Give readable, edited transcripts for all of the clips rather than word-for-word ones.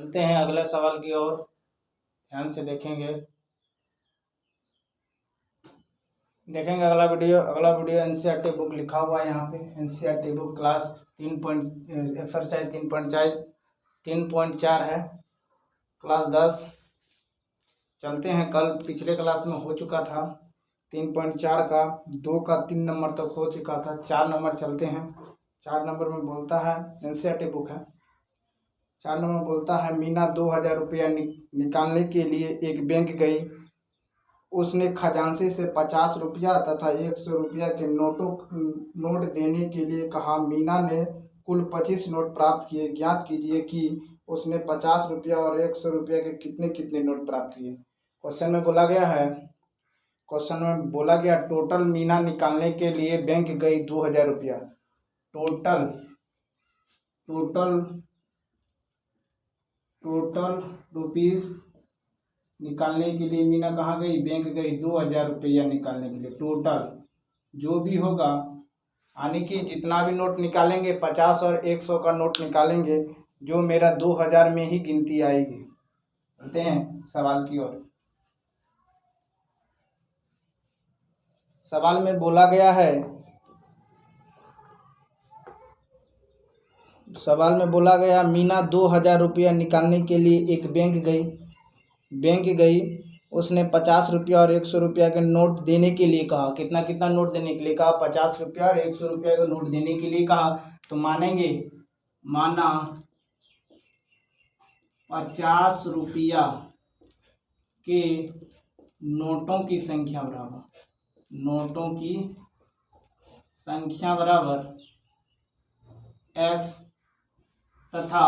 चलते हैं अगले सवाल की ओर, ध्यान से देखेंगे। अगला वीडियो एनसीईआरटी बुक लिखा हुआ है यहाँ पे। एनसीईआरटी बुक क्लास 3 एक्सरसाइज 3.4 है, क्लास 10। चलते हैं, कल पिछले क्लास में हो चुका था 3.4 का 2 का 3 नंबर तक हो चुका था। 4 नंबर चलते हैं। 4 नंबर में बोलता है, एनसीईआरटी बुक है। 4 नंबर बोलता है, मीना 2000 रुपया निकालने के लिए एक बैंक गई। उसने खजांची से 50 रुपया तथा 100 रुपया के नोट देने के लिए कहा। मीना ने कुल 25 नोट प्राप्त किए। ज्ञात कीजिए कि उसने 50 रुपया और 100 रुपया के कितने कितने नोट प्राप्त किए। क्वेश्चन में बोला गया टोटल मीना निकालने के लिए बैंक गई 2000 रुपया। टोटल रुपीस निकालने के लिए मीना कहाँ गई? बैंक गई 2000 रुपया निकालने के लिए। टोटल जो भी होगा, यानी कि जितना भी नोट निकालेंगे 50 और 100 का नोट निकालेंगे, जो मेरा 2000 में ही गिनती आएगी। चलते हैं सवाल की ओर। सवाल में बोला गया मीना 2000 रुपया निकालने के लिए एक बैंक गई। उसने 50 रुपया और 100 रुपया के नोट देने के लिए कहा। कितना कितना नोट देने के लिए कहा? 50 रुपया और 100 रुपया का नोट देने के लिए कहा। तो माना 50 रुपया के नोटों की संख्या बराबर x तथा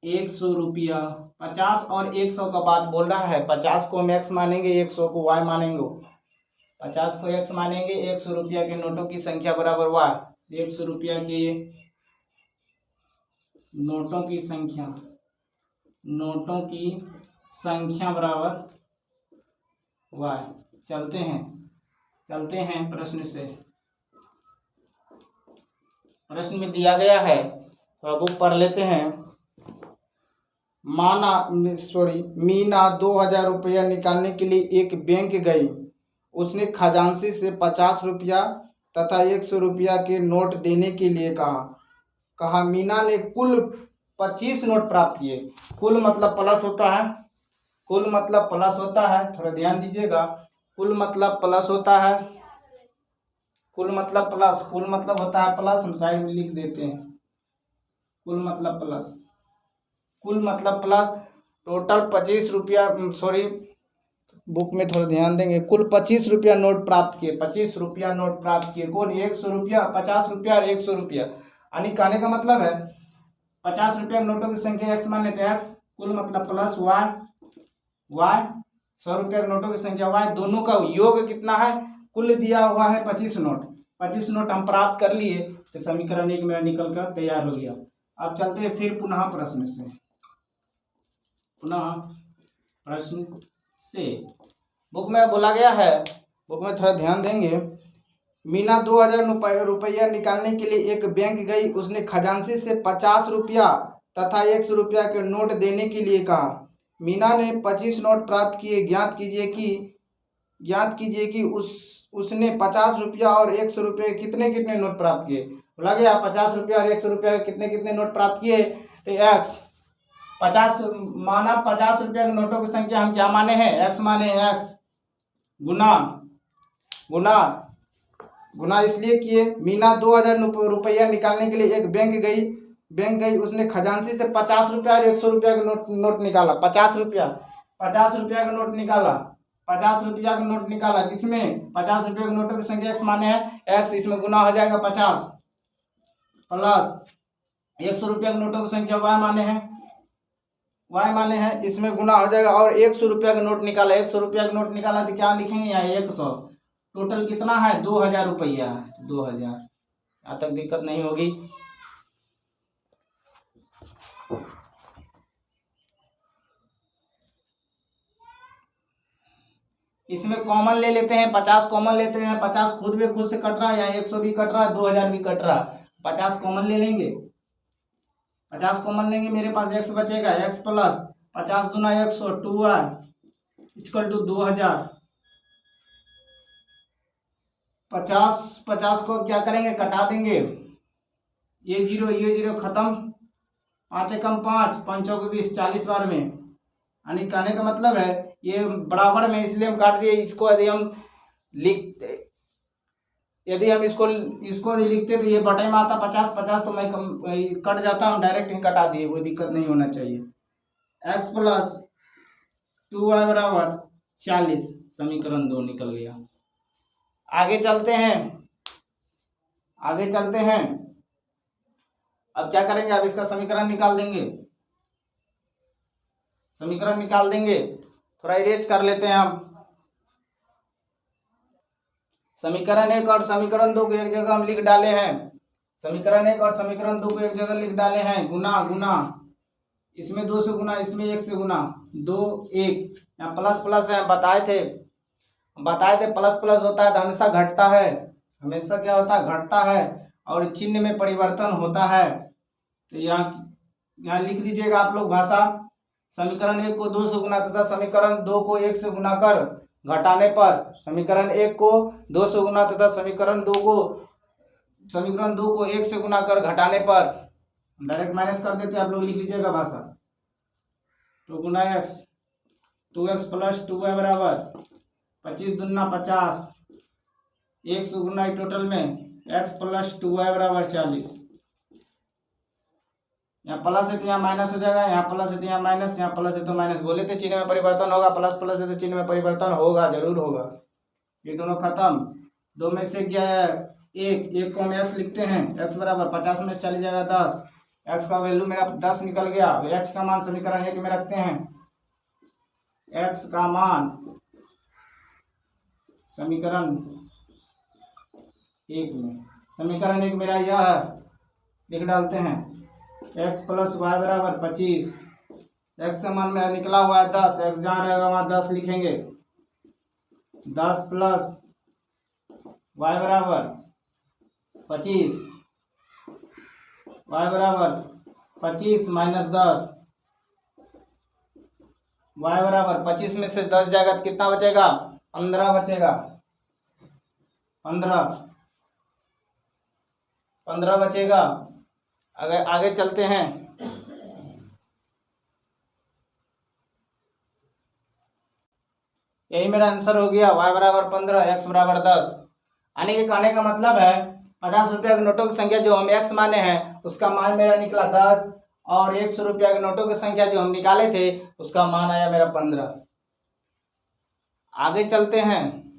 100 रुपया। 50 और 100 का बात बोल रहा है। 50 को हम x मानेंगे, 100 को y मानेंगे। 50 को x मानेंगे, 100 रुपया के नोटों की संख्या बराबर y। 100 रुपया के नोटों की संख्या बराबर y। चलते हैं प्रश्न में दिया गया है, थोड़ा बुक पढ़ लेते हैं। मीना 2000 रुपया निकालने के लिए एक बैंक गई। उसने खजांची से 50 रुपया तथा 100 रुपया के नोट देने के लिए कहा। मीना ने कुल 25 नोट प्राप्त किए। कुल मतलब प्लस होता है, थोड़ा ध्यान दीजिएगा। कुल मतलब प्लस होता है। कुल मतलब होता है प्लस। हम साइड में लिख देते हैं, कुल मतलब प्लस। टोटल 25 रुपया, बुक में थोड़ा ध्यान देंगे। कुल 25 रुपया नोट प्राप्त किए। 25 रुपया नोट प्राप्त किए। कौन? 100 रुपया, 50 रुपया और 100 रुपया। यानी कहने का मतलब है 50 रुपया नोटों की संख्या x माने तो x, कुल मतलब प्लस y, 100 रुपया के नोटों की संख्या y, दोनों का योग कितना है? कुल दिया हुआ है 25 नोट। 25 नोट हम प्राप्त कर लिए, तो समीकरण 1 मेरा निकल कर तैयार हो गया। अब चलते हैं फिर पुनः प्रश्न से। बुक में बोला गया है, बुक में थोड़ा ध्यान देंगे। मीना 2000 रुपया निकालने के लिए एक बैंक गई। उसने खजांची से 50 रुपया तथा 100 रुपया के नोट देने के लिए कहा। मीना ने 25 नोट प्राप्त किए। ज्ञात कीजिए कि उसने 50 रुपया और 100 रुपये कितने कितने नोट प्राप्त किए। बोला गया 50 रुपया और 100 रुपया के कितने कितने नोट प्राप्त किए। तो x 50 रुपया के नोटों की संख्या हम क्या माने हैं? x माने x, गुना इसलिए किए। मीना 2000 रुपया निकालने के लिए एक बैंक गई। उसने खजांची से 50 रुपया और 100 रुपया का नोट निकाला। 50 रुपया का नोट निकाला। 50 रुपया का नोट निकाला। किसमें? 50 रुपया के नोटों की संख्या x माने हैं x, इसमें गुना हो जाएगा 50 प्लस 100 रुपया के नोटों की संख्या y माने हैं, इसमें गुना हो जाएगा। और 100 रुपया का नोट निकाला। 100 रुपया का नोट निकाला तो क्या लिखेंगे यहाँ? 100। टोटल कितना है? 2000 रुपया है। 2000। यहाँ तक दिक्कत नहीं होगी। इसमें कॉमन ले लेते हैं, 50 कॉमन लेते हैं। 50 खुद से कट रहा है, यहाँ 100 भी कट रहा है, 2000 भी कट रहा है। 50 कॉमन ले लेंगे। 50 कॉमन लेंगे, मेरे पास x बचेगा, x प्लस 50 दूना 100 2y इक्वल टू 2000। 50 को क्या करेंगे, कटा देंगे, ये जीरो खत्म, 5 एकम 5, 5 चौके 20, 40 बार में। यानी कहने का मतलब है ये बराबर में इसलिए हम काट दिए। इसको यदि हम इसको यदि लिखते तो ये बटे में आता 50 तो मैं कट जाता हूँ, डायरेक्ट ही कटा दिए, कोई दिक्कत नहीं होना चाहिए। x प्लस 2y बराबर 40, समीकरण 2 निकल गया। आगे चलते हैं। अब क्या करेंगे, अब इसका समीकरण निकाल देंगे। थोड़ा इरेज कर लेते हैं हम। समीकरण 1 और समीकरण 2 को एक जगह हम लिख डाले हैं। समीकरण 1 और समीकरण 2 को एक जगह लिख डाले हैं। गुना इसमें 2 से गुना, इसमें 1 से गुना, 2 1, यहाँ प्लस प्लस है, बताए थे प्लस प्लस होता है तो हमेशा घटता है, हमेशा क्या होता है, घटता है, और चिन्ह में परिवर्तन होता है। तो यहाँ लिख दीजिएगा आप लोग भाषा। समीकरण 1 को 2 से गुना तथा समीकरण 2 को 1 से गुना कर घटाने पर, समीकरण 1 को 2 से गुना तथा समीकरण 2 को 1 से गुना कर घटाने पर, डायरेक्ट माइनस कर देते हैं, आप लोग लिख लीजिएगा भाषा। 2 गुना x, 2x प्लस 2y बराबर 25 दूना 50, 1 से गुना टोटल में x प्लस 2y बराबर 40। यहाँ प्लस है तो यहाँ माइनस हो जाएगा, यहाँ प्लस है तो यहाँ माइनस, यहाँ प्लस है तो माइनस। बोले थे चिन्ह में परिवर्तन होगा, प्लस प्लस है तो चिन्ह में परिवर्तन होगा, जरूर होगा। ये दोनों खत्म, 2 में से क्या है, 1 को हम x लिखते हैं, x बराबर 50 में से चली जाएगा 10, x का वैल्यू मेरा 10 निकल गया। x का मान समीकरण 1 में रखते हैं, x का मान समीकरण 1 में, समीकरण 1 मेरा यह है, लिख डालते हैं, x प्लस वाई बराबर 25, x का मान मेरा निकला हुआ है 10, x जहाँ रहेगा वहाँ 10 लिखेंगे, 10 प्लस y बराबर 25, y बराबर 25 माइनस 10, y बराबर 25 में से 10 जाएगा तो कितना बचेगा, 15 बचेगा, 15 बचेगा। अगर आगे चलते हैं, यही मेरा आंसर हो गया, y बराबर 15, x बराबर 10। यानी कि कहने का मतलब है 50 रुपया के नोटों की संख्या जो हम x माने हैं उसका मान मेरा निकला 10, और 100 रुपया के नोटों की संख्या जो हम निकाले थे उसका मान आया मेरा 15। आगे चलते हैं।